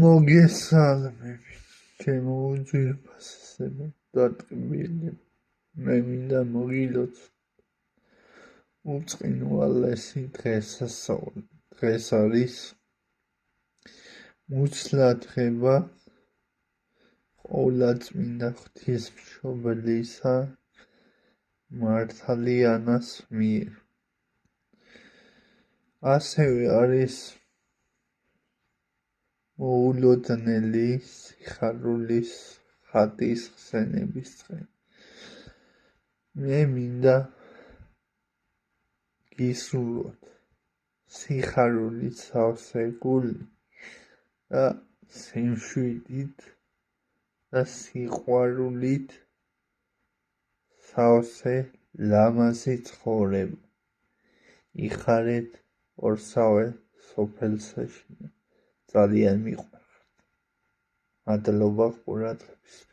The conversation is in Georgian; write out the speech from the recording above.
მოგესალმები, ჩემო უძვირფასებო დატკბილებო, მე მინდა მოგილოცოთ უწყინვალესი დღესასწაული. დღეს არის მუცლადღება ყოვლადწმინდა ღვთისმშობლისა მართალიანას მიერ. ასევე არის მოულოდნელი სიხარულის ხატის ხსენების დღე. მე მინდა გისურვოთ სიხარულით სავსე გული და სიმშვიდით და სიყვარულით სავსე ლამაზი ცხოვრება. იხარეთ ორსავე სოფელსაშია. ძალიან მიყვარხართ. მადლობა ყურადღებისთვის.